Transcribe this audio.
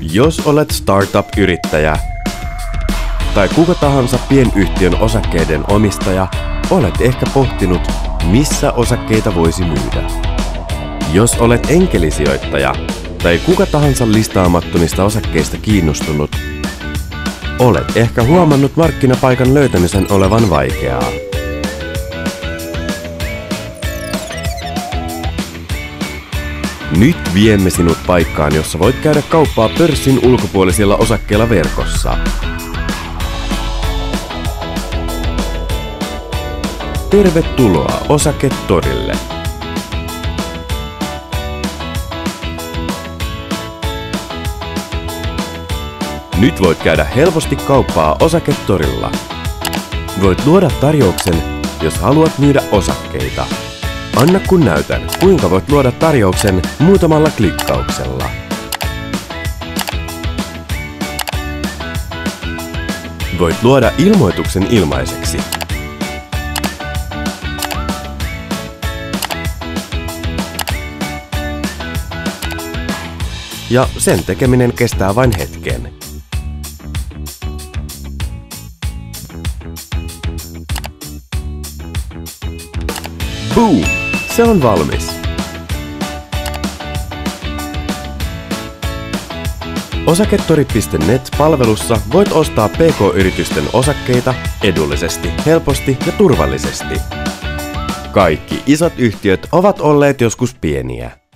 Jos olet startup-yrittäjä tai kuka tahansa pienyhtiön osakkeiden omistaja, olet ehkä pohtinut, missä osakkeita voisi myydä. Jos olet enkelisijoittaja tai kuka tahansa listaamattomista osakkeista kiinnostunut, olet ehkä huomannut markkinapaikan löytämisen olevan vaikeaa. Nyt viemme sinut paikkaan, jossa voit käydä kauppaa pörssin ulkopuolisilla osakkeilla verkossa. Tervetuloa Osaketorille! Nyt voit käydä helposti kauppaa Osaketorilla. Voit luoda tarjouksen, jos haluat myydä osakkeita. Anna kun näytän, kuinka voit luoda tarjouksen muutamalla klikkauksella. Voit luoda ilmoituksen ilmaiseksi. Ja sen tekeminen kestää vain hetken. Boom! Se on valmis. Osaketori.net-palvelussa voit ostaa PK-yritysten osakkeita edullisesti, helposti ja turvallisesti. Kaikki isot yhtiöt ovat olleet joskus pieniä.